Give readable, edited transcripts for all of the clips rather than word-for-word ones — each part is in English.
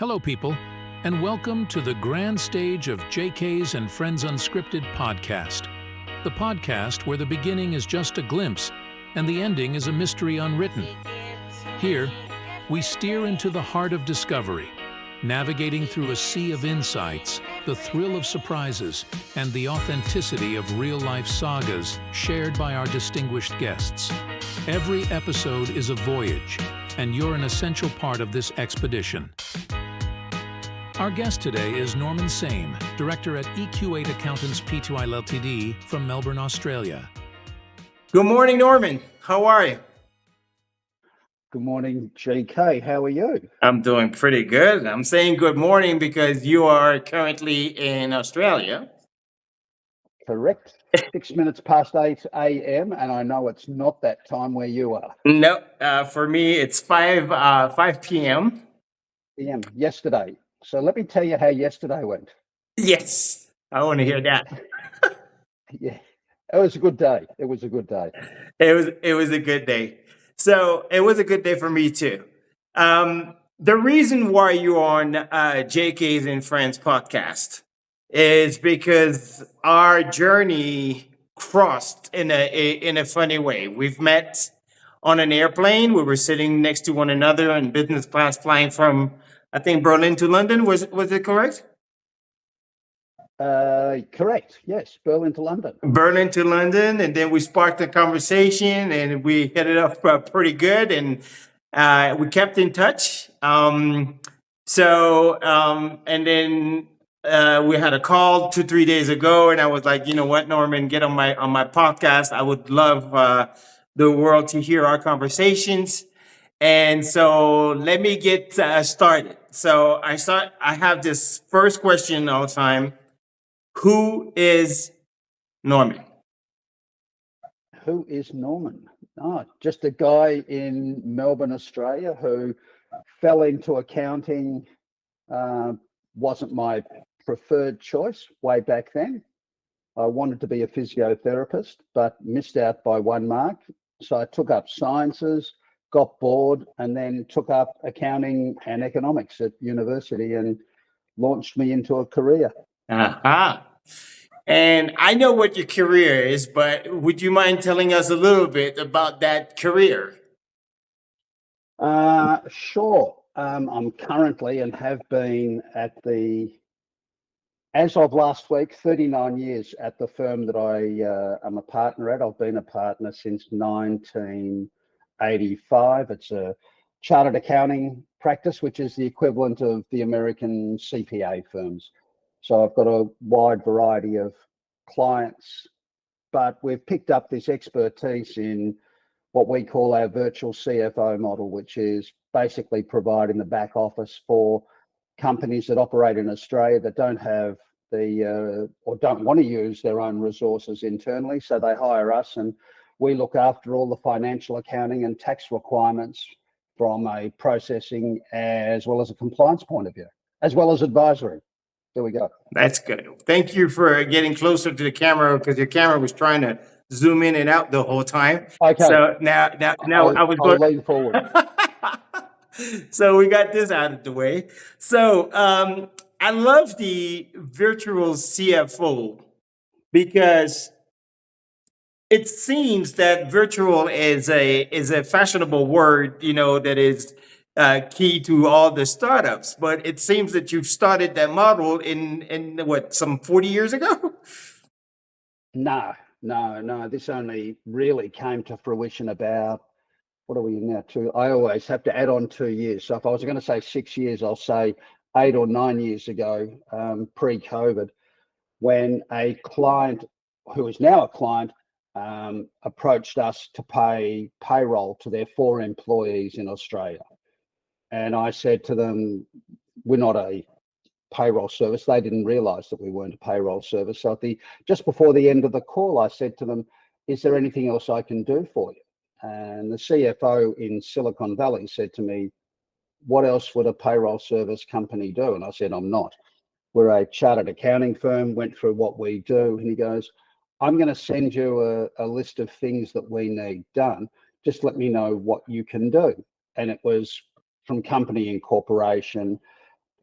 Hello, people, and welcome to the grand stage of JK's and Friends Unscripted Podcast, the podcast where the beginning is just a glimpse and the ending is a mystery unwritten. Here, we steer into the heart of discovery, navigating through a sea of insights, the thrill of surprises, and the authenticity of real-life sagas shared by our distinguished guests. Every episode is a voyage, and you're an essential part of this expedition. Our guest today is Norman Same, Director at EQ8 Accountants Pty Ltd from Melbourne, Australia. Good morning, Norman. How are you? Good morning, JK. How are you? I'm doing pretty good. I'm saying good morning because you are currently in Australia. Correct. 6 minutes past 8 a.m. and I know it's not that time where you are. No, for me it's 5 p.m. PM yesterday. So let me tell you how yesterday went. Yes, I want to hear that. Yeah, it was a good day. It was a good day. It was a good day. So it was a good day for me too. The reason why you're on JK's and Friends podcast is because our journey crossed in a funny way. We've met on an airplane. We were sitting next to one another in business class, flying from, I think, Berlin to London. Was it correct? Correct. Yes, Berlin to London. Berlin to London, and then we sparked a conversation, and we hit it up pretty good, and we kept in touch. And then we had a call 2-3 days ago, and I was like, you know what, Norman, get on my podcast. I would love the world to hear our conversations. And so let me get started. So I have this first question all the time. Who is Norman? Who is Norman? Just a guy in Melbourne, Australia, who fell into accounting. Wasn't my preferred choice way back then. I wanted to be a physiotherapist, but missed out by 1 mark. So I took up sciences, got bored, and then took up accounting and economics at university and launched me into a career. Uh-huh. And I know what your career is, but would you mind telling us a little bit about that career? Sure. I'm currently and have been as of last week, 39 years at the firm that I am a partner at. I've been a partner since 1985. It's a chartered accounting practice, which is the equivalent of the American CPA firms. So I've got a wide variety of clients, but we've picked up this expertise in what we call our virtual CFO model, which is basically providing the back office for companies that operate in Australia that don't have or don't want to use their own resources internally. So they hire us and we look after all the financial accounting and tax requirements from a processing as well as a compliance point of view, as well as advisory. There we go. That's good. Thank you for getting closer to the camera because your camera was trying to zoom in and out the whole time. Okay. So now I'll lean forward. So we got this out of the way. So I love the virtual CFO because it seems that virtual is a fashionable word, that is key to all the startups. But it seems that you've started that model in what, some 40 years ago? No. This only really came to fruition about, what are we in now? I always have to add on 2 years. So if I was going to say 6 years, I'll say 8 or 9 years ago, pre-COVID, when a client who is now a client approached us to pay payroll to their 4 employees in Australia. And I said to them, we're not a payroll service. They didn't realize that we weren't a payroll service. So just before the end of the call, I said to them, is there anything else I can do for you? And the CFO in Silicon Valley said to me, what else would a payroll service company do? And I said, I'm not. We're a chartered accounting firm, went through what we do. And he goes, I'm going to send you a list of things that we need done. Just let me know what you can do. And it was from company incorporation,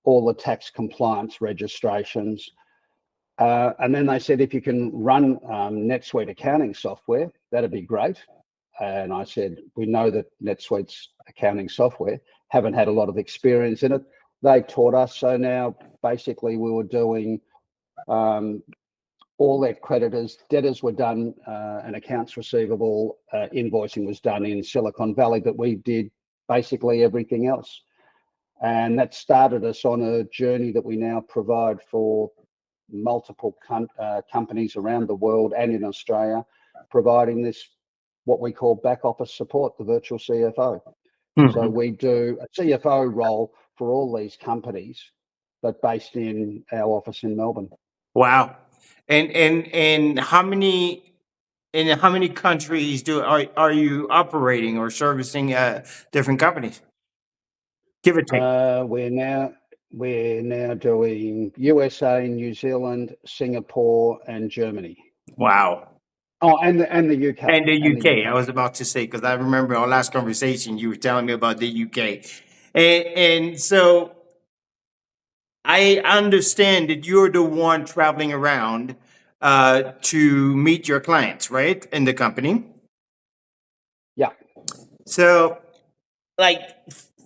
all the tax compliance registrations. And then they said, if you can run NetSuite accounting software, that'd be great. And I said, we know that NetSuite's accounting software, haven't had a lot of experience in it. They taught us. So now basically we were doing all their creditors, debtors were done, and accounts receivable, invoicing was done in Silicon Valley, but we did basically everything else. And that started us on a journey that we now provide for multiple companies around the world and in Australia, providing this, what we call back office support, the virtual CFO. Mm-hmm. So we do a CFO role for all these companies, but based in our office in Melbourne. Wow. And how many countries are you operating or servicing different companies? Give or take. We're now doing USA, New Zealand, Singapore, and Germany. Wow. Oh, and the UK. And the UK. I was about to say, because I remember our last conversation, you were telling me about the UK. And so I understand that you're the one traveling around to meet your clients, right? In the company. Yeah. So, like,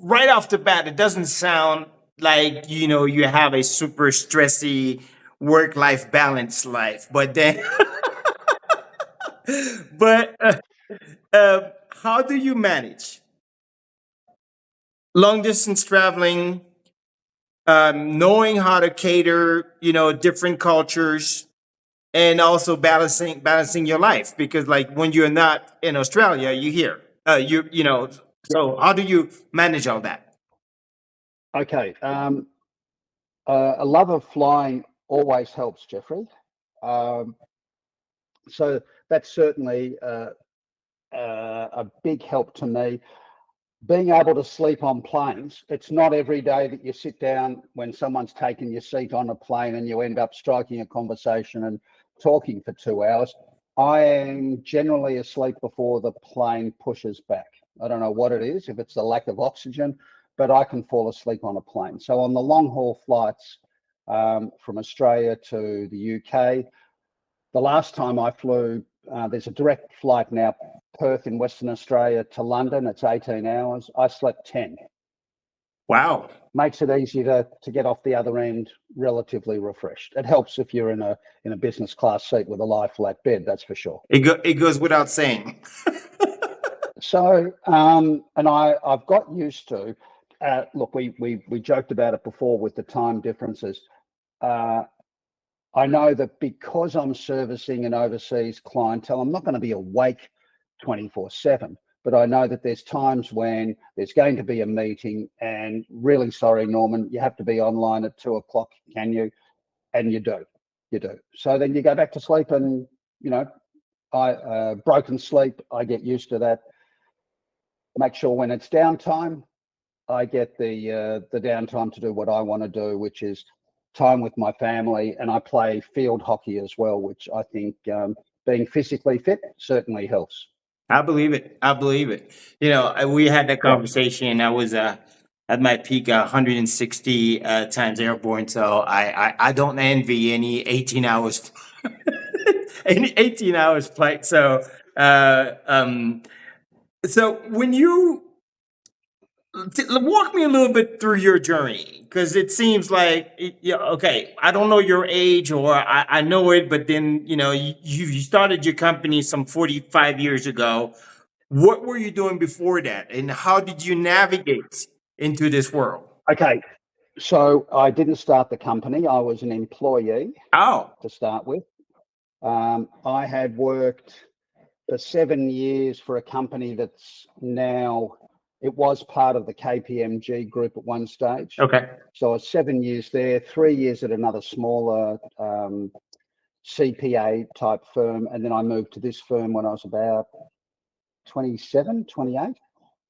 right off the bat, it doesn't sound like, you have a super stressy work-life balance life, but then, how do you manage long distance traveling, knowing how to cater, different cultures, and also balancing your life? Because like when you're not in Australia, you're here, so how do you manage all that? Okay. A love of flying always helps, Jeffrey. So that's certainly a big help to me. Being able to sleep on planes, it's not every day that you sit down when someone's taken your seat on a plane and you end up striking a conversation and talking for 2 hours. I am generally asleep before the plane pushes back. I don't know what it is, if it's the lack of oxygen, but I can fall asleep on a plane. So on the long haul flights from Australia to the UK, the last time I flew, there's a direct flight now, Perth in Western Australia to London. It's 18 hours. I slept 10. Wow. Makes it easy to get off the other end relatively refreshed. It helps if you're in a business class seat with a lie flat bed, that's for sure. It goes without saying. So, and I've got used to, look, we joked about it before with the time differences. I know that because I'm servicing an overseas clientele, I'm not going to be awake 24/7, but I know that there's times when there's going to be a meeting and really sorry, Norman, you have to be online at 2:00, can you? And you do. So then you go back to sleep and, I broken sleep, I get used to that. Make sure when it's downtime, I get the downtime to do what I want to do, which is time with my family, and I play field hockey as well, which I think being physically fit certainly helps. I believe it. We had that conversation. I was at my peak 160 times airborne, so I don't envy any 18 hours any 18 hours flight. So so when you walk me a little bit through your journey, because it seems like, okay, I don't know your age, or I know it, but then, you started your company some 45 years ago. What were you doing before that? And how did you navigate into this world? Okay, so I didn't start the company. I was an employee to start with. I had worked for 7 years for a company that's now, it was part of the KPMG group at one stage. Okay. So I was 7 years there, 3 years at another smaller CPA type firm. And then I moved to this firm when I was about 27, 28.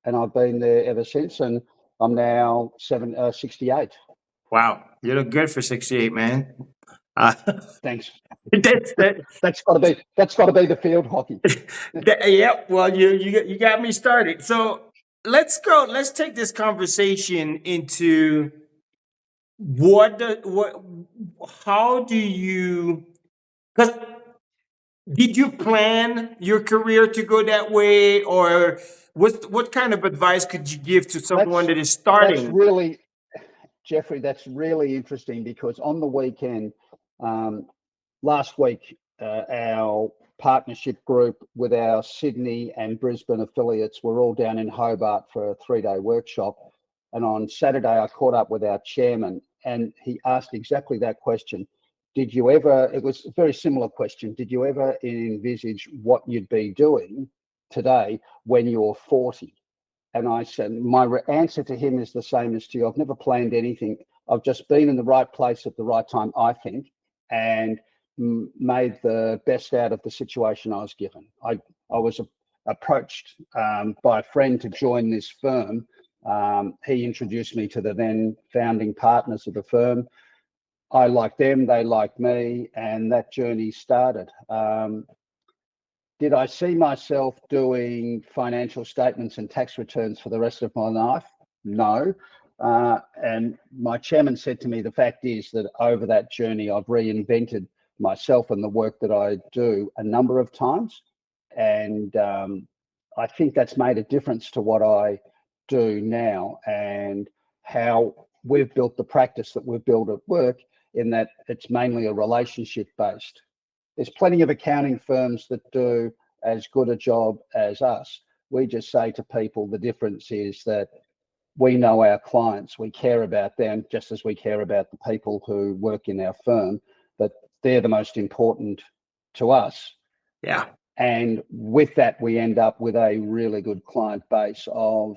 And I've been there ever since. And I'm now 68. Wow. You look good for 68, man. Thanks. That's got to be the field hockey. Yeah. Well, you got me started. So let's take this conversation into how do you, because did you plan your career to go that way, or what kind of advice could you give to someone that is That's starting? really, Jeffrey, that's really interesting, because on the weekend, last week, our partnership group with our Sydney and Brisbane affiliates were all down in Hobart for a 3-day workshop. And on Saturday, I caught up with our chairman, and he asked exactly that question. Did you ever, it was a very similar question, did you ever envisage what you'd be doing today when you're 40? And I said, my answer to him is the same as to you. I've never planned anything. I've just been in the right place at the right time, I think, and made the best out of the situation I was given. I was approached by a friend to join this firm. He introduced me to the then founding partners of the firm. I liked them, they liked me, and that journey started. Did I see myself doing financial statements and tax returns for the rest of my life? No. And my chairman said to me, the fact is that over that journey, I've reinvented myself and the work that I do a number of times. And I think that's made a difference to what I do now and how we've built the practice that we've built at work, in that it's mainly a relationship based. There's plenty of accounting firms that do as good a job as us. We just say to people, the difference is that we know our clients, we care about them just as we care about the people who work in our firm, that they're the most important to us. Yeah. And with that, we end up with a really good client base of,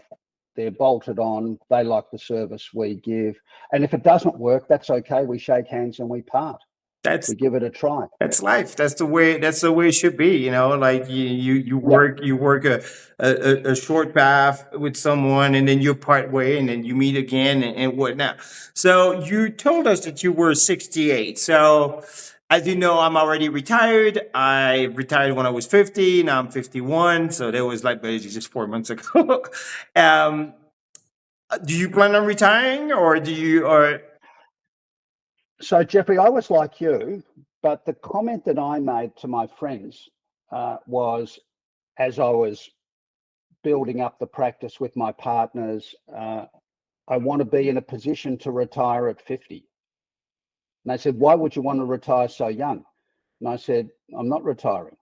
they're bolted on, they like the service we give. And if it doesn't work, that's okay. We shake hands and we part. We give it a try. That's life. That's the way it should be. You know, like you work a short path with someone, and then you part way, and then you meet again, and whatnot. So you told us that you were 68. So as you know, I'm already retired. I retired when I was 50. Now I'm 51. So that was like basically just 4 months ago. Do you plan on retiring, or do you, or? So Jeffrey, I was like you, but the comment that I made to my friends was, as I was building up the practice with my partners, I want to be in a position to retire at 50. And they said, why would you want to retire so young? And I said, I'm not retiring.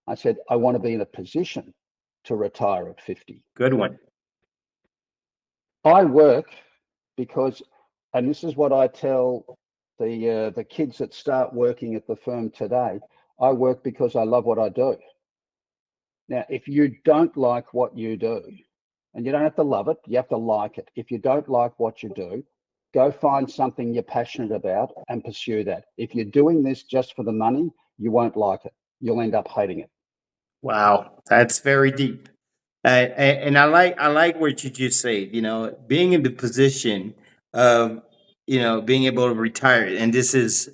I said, I want to be in a position to retire at 50. Good one. I work because, and this is what I tell the kids that start working at the firm today, I work because I love what I do. Now, if you don't like what you do, and you don't have to love it, you have to like it. If you don't like what you do, go find something you're passionate about and pursue that. If you're doing this just for the money, you won't like it. You'll end up hating it. Wow, that's very deep. And I like what you just said. You know, being in the position of, you know, being able to retire, and this is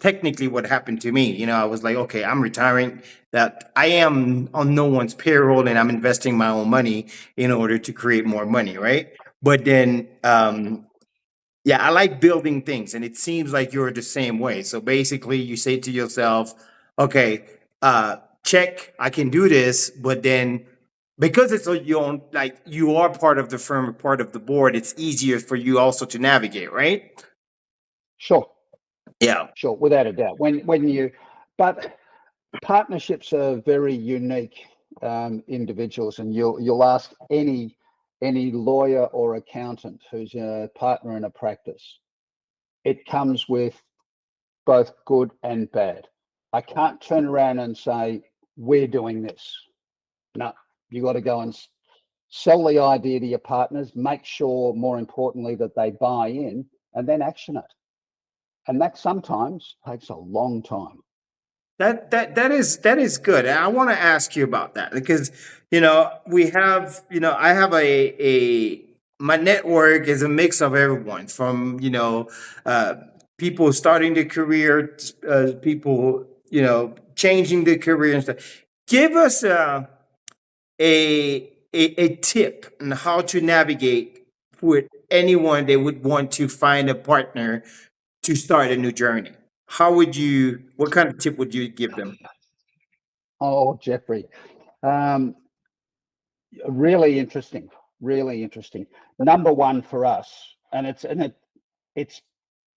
technically what happened to me. You know, I was like, okay, I'm retiring. That I am on no one's payroll, and I'm investing my own money in order to create more money, right? But then, yeah, I like building things, and it seems like you're the same way. So basically, you say to yourself, okay, check, I can do this, but then because it's your own, like you are part of the firm, part of the board, it's easier for you also to navigate, right? Sure. Yeah. Sure, without a doubt. But partnerships are very unique individuals, and you'll ask any lawyer or accountant who's a partner in a practice. It comes with both good and bad. I can't turn around and say, we're doing this. No, you got to go and sell the idea to your partners, make sure, more importantly, that they buy in, and then action it. And that sometimes takes a long time. That is good. And I want to ask you about that because, you know, we have, you know, I have a my network is a mix of everyone from, you know, people starting their career, people, you know, changing their career and stuff. Give us a tip on how to navigate with anyone that would want to find a partner to start a new journey? What kind of tip would you give them? Oh, Jeffrey, um, really interesting, really interesting. Number one for us, and it's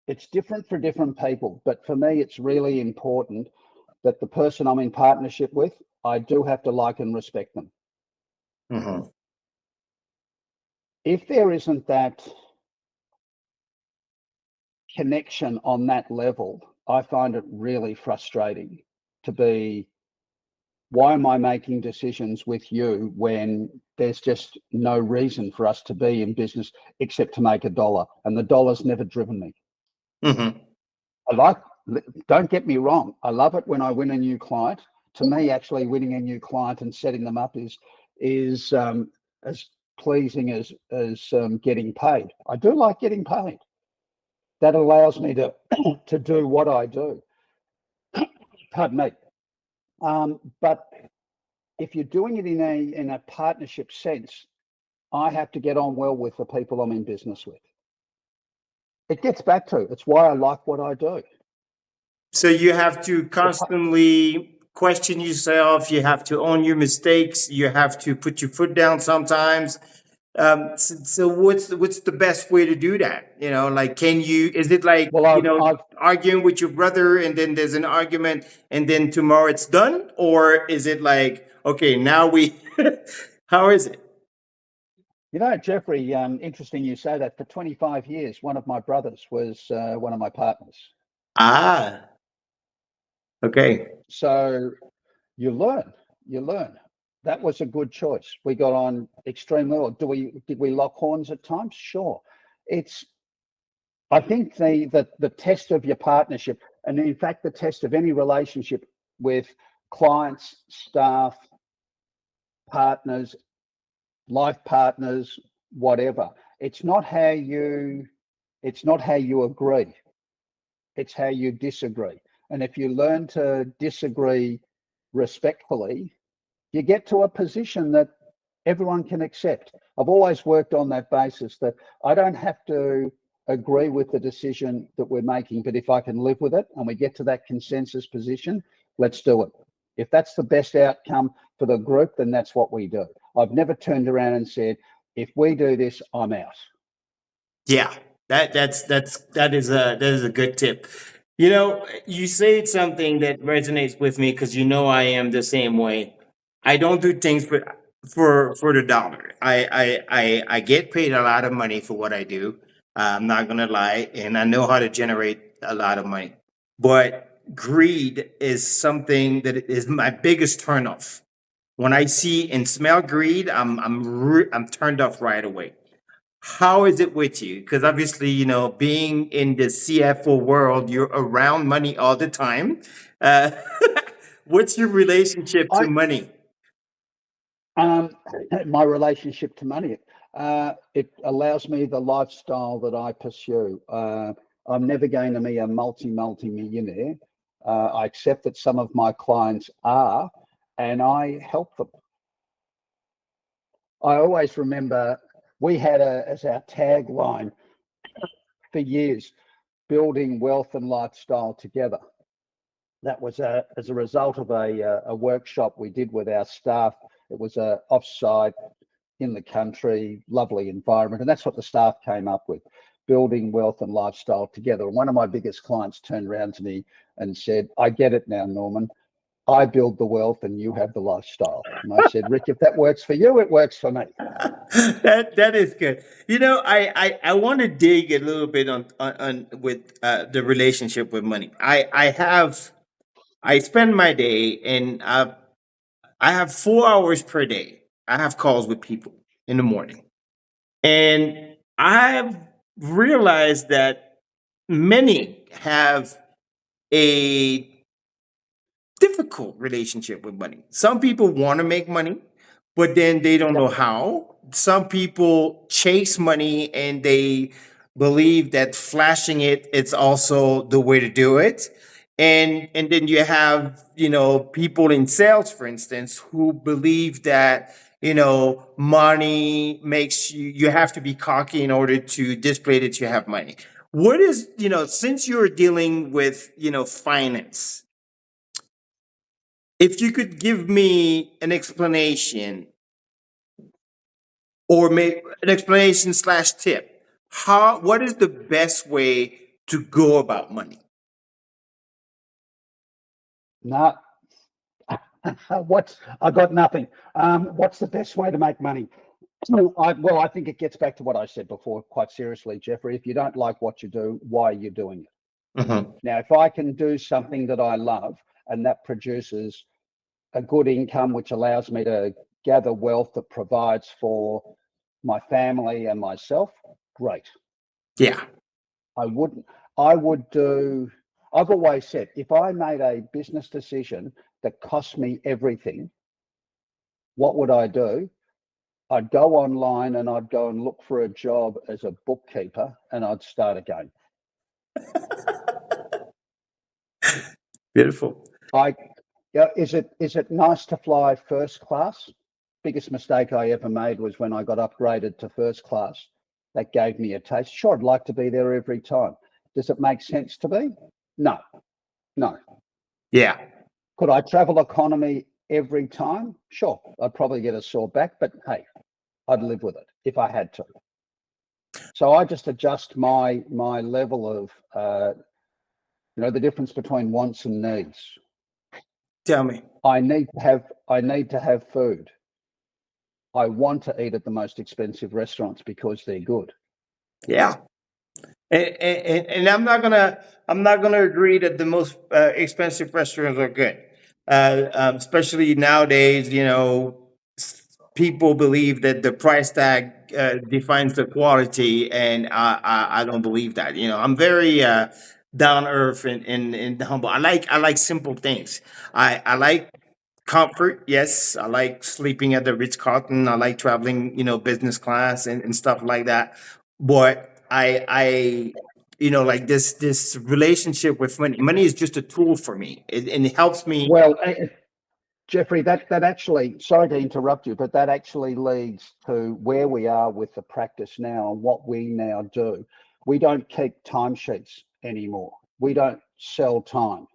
it's different for different people, but for me, it's really important that the person I'm in partnership with, I do have to like and respect them. Mhm. If there isn't that connection on that level, I find it really frustrating to be, why am I making decisions with you when there's just no reason for us to be in business except to make a dollar? And the dollar's never driven me. Mhm. I like, don't get me wrong, I love it when I win a new client. To me, actually winning a new client and setting them up is as pleasing as getting paid. I do like getting paid. That allows me to to do what I do. Pardon me. But if you're doing it in a partnership sense, I have to get on well with the people I'm in business with. It gets back to, it's why I like what I do. So you have to constantly question yourself. You have to own your mistakes. You have to put your foot down sometimes. So what's the best way to do that? Like, is it like, Well, I've arguing with your brother and then there's an argument and then tomorrow it's done? Or is it like, okay, now how is it? Jeffrey, interesting you say that. For 25 years, one of my brothers was one of my partners. Ah, okay. So you learn. That was a good choice. We got on extremely well. Did we lock horns at times? Sure. I think the test of your partnership, and in fact the test of any relationship with clients, staff, partners, life partners, whatever. It's not how you agree. It's how you disagree. And if you learn to disagree respectfully, you get to a position that everyone can accept. I've always worked on that basis, that I don't have to agree with the decision that we're making, but if I can live with it and we get to that consensus position, let's do it. If that's the best outcome for the group, then that's what we do. I've never turned around and said, if we do this, I'm out. Yeah, that is a good tip. You said something that resonates with me because I am the same way. I don't do things for the dollar. I get paid a lot of money for what I do. I'm not gonna lie, and I know how to generate a lot of money. But greed is something that is my biggest turnoff. When I see and smell greed, I'm turned off right away. How is it with you? Because obviously, being in the CFO world, you're around money all the time. Uh, what's your relationship to I money? My relationship to money, it allows me the lifestyle that I pursue. I'm never going to be a multi-millionaire. I accept that some of my clients are, and I help them. I always remember we had as our tagline for years, building wealth and lifestyle together. That was as a result of a workshop we did with our staff. It was a offsite in the country, lovely environment, and that's what the staff came up with, building wealth and lifestyle together. And one of my biggest clients turned around to me and said, I get it now, Norman. I build the wealth and you have the lifestyle. And I said, Rick, if that works for you, it works for me. That is good. I want to dig a little bit on with the relationship with money. I spend my day and I have 4 hours per day. I have calls with people in the morning. And I've realized that many have a difficult relationship with money. Some people want to make money, but then they don't Yep. know how. Some people chase money and they believe that flashing it's also the way to do it. And then you have, people in sales, for instance, who believe that money makes you have to be cocky in order to display that you have money. What is, since you're dealing with, finance, if you could give me an explanation or make an explanation / tip, what is the best way to go about money? No, I got nothing. What's the best way to make money? I think it gets back to what I said before, quite seriously, Jeffrey. If you don't like what you do, why are you doing it? Mm-hmm. Now, if I can do something that I love and that produces a good income, which allows me to gather wealth that provides for my family and myself, great. Yeah. I've always said, if I made a business decision that cost me everything, what would I do? I'd go online and I'd go and look for a job as a bookkeeper and I'd start again. Beautiful. Is it nice to fly first class? Biggest mistake I ever made was when I got upgraded to first class. That gave me a taste. Sure, I'd like to be there every time. Does it make sense to be? No. Yeah. Could I travel economy every time? Sure, I'd probably get a sore back, but hey, I'd live with it if I had to. So I just adjust my level of, the difference between wants and needs. Tell me. I need to have food. I want to eat at the most expensive restaurants because they're good. Yeah. And I'm not gonna agree that the most expensive restaurants are good, especially nowadays. People believe that the price tag defines the quality, and I don't believe that. I'm very down earth and humble. I like simple things. I like comfort. Yes, I like sleeping at the Ritz-Carlton. I like traveling, business class and stuff like that. But I like this relationship with money. Money is just a tool for me, and it helps me. Well, Jeffrey, that actually, sorry to interrupt you, but that actually leads to where we are with the practice now and what we now do. We don't keep timesheets anymore. We don't sell time.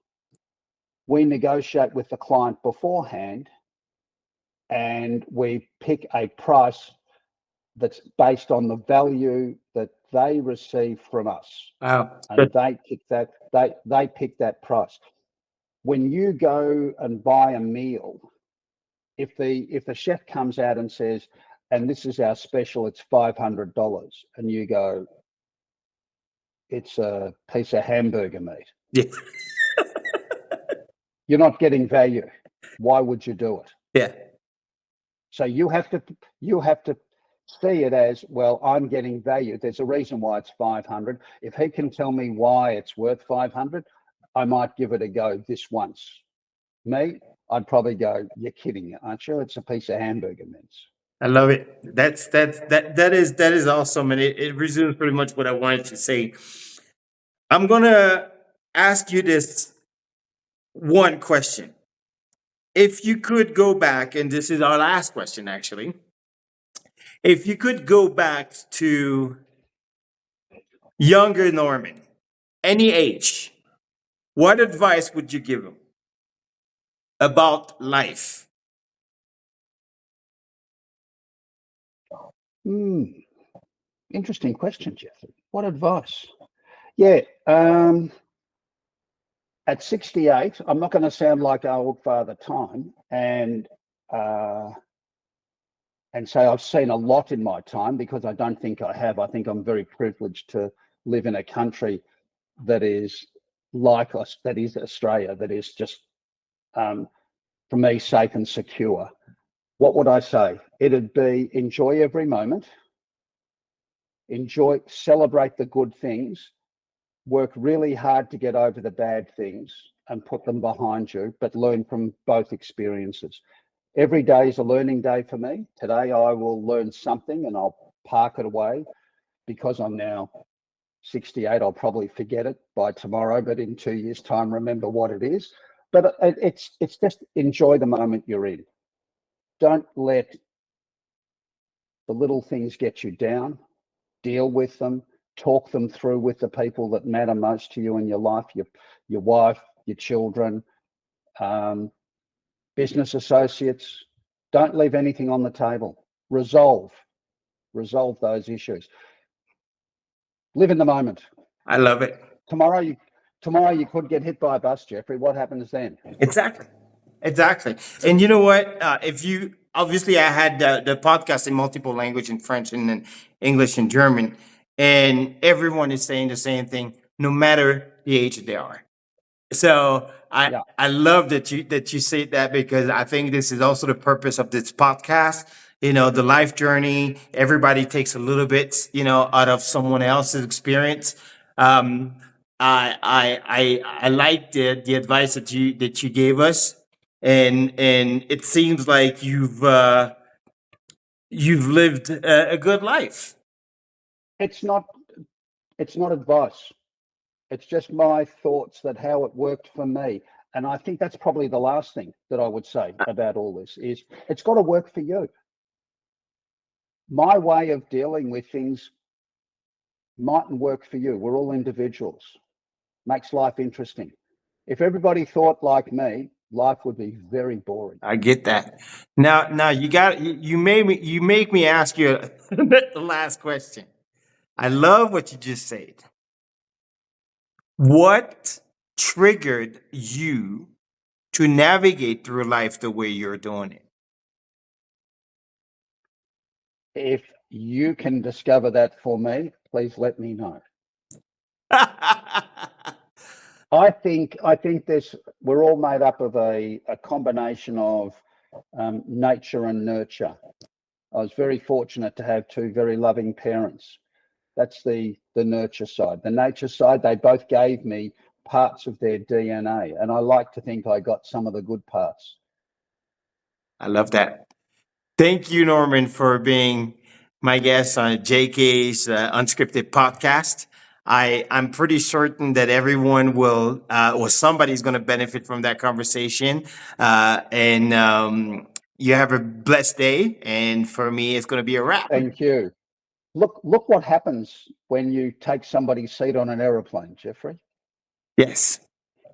We negotiate with the client beforehand and we pick a price that's based on the value that they receive from us. Wow. And they pick that price. When you go and buy a meal, if the chef comes out and says, and this is our special, it's $500, and you go, it's a piece of hamburger meat. Yeah. You're not getting value. Why would you do it? Yeah. So you have to see it as, well, I'm getting value. There's a reason why it's 500. If he can tell me why it's worth 500, I might give it a go this once. Me, I'd probably go, you're kidding, aren't you? It's a piece of hamburger mince. I love it. That is awesome, and it resumes pretty much what I wanted to say. I'm gonna ask you this one question. If you could go back, and this is our last question, actually. If you could go back to younger Norman, any age, what advice would you give him about life? Interesting question, Jeffrey. What advice? Yeah, at 68, I'm not going to sound like old Father Time and say I've seen a lot in my time, because I don't think I have. I think I'm very privileged to live in a country that is like us, that is Australia, that is just, for me, safe and secure. What would I say? It'd be enjoy every moment, celebrate the good things, work really hard to get over the bad things and put them behind you, but learn from both experiences. Every day is a learning day for me. Today I will learn something and I'll park it away. Because I'm now 68, I'll probably forget it by tomorrow, but in 2 years' time, remember what it is. But it's just enjoy the moment you're in. Don't let The little things get you down. Deal with them. Talk them through with the people that matter most to you in your life, your wife, your children, business associates. Don't leave anything on the table. Resolve those issues. Live in the moment. I love it. Tomorrow you could get hit by a bus, Jeffrey. What happens then? Exactly. And you know what? If you obviously, I had the podcast in multiple language, in French and in English and German, and everyone is saying the same thing, no matter the age that they are. So I love that you say that, because I think this is also the purpose of this podcast. The life journey. Everybody takes a little bit, out of someone else's experience. I like the advice that you gave us, and it seems like you've lived a good life. It's not advice. It's just my thoughts that how it worked for me. And I think that's probably the last thing that I would say about all this is it's got to work for you. My way of dealing with things mightn't work for you.'re all individuals. Makes life interesting. If everybody thought like me, life would be very boring. I get that. Now you make me ask you the last question. I love what you just said. What triggered you to navigate through life the way you're doing it? If you can discover that for me, please let me know. I think we're all made up of a combination of nature and nurture. I was very fortunate to have two very loving parents. That's the nurture side. The nature side, they both gave me parts of their DNA, and I like to think I got some of the good parts. I love that. Thank you, Norman, for being my guest on JK's Unscripted Podcast. I'm pretty certain that everyone will, or somebody's going to benefit from that conversation. And you have a blessed day. And for me, it's going to be a wrap. Thank you. Look what happens when you take somebody's seat on an aeroplane, Jeffrey. Yes,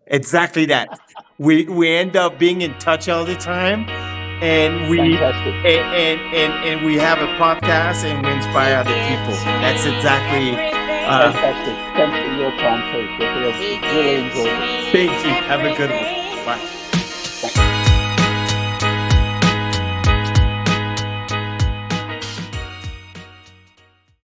exactly that. We end up being in touch all the time, and we and we have a podcast, and we inspire other people. That's exactly. Fantastic. Thanks for your time too, Jeffrey. I really enjoyed it. Thank you. Have a good one. Bye.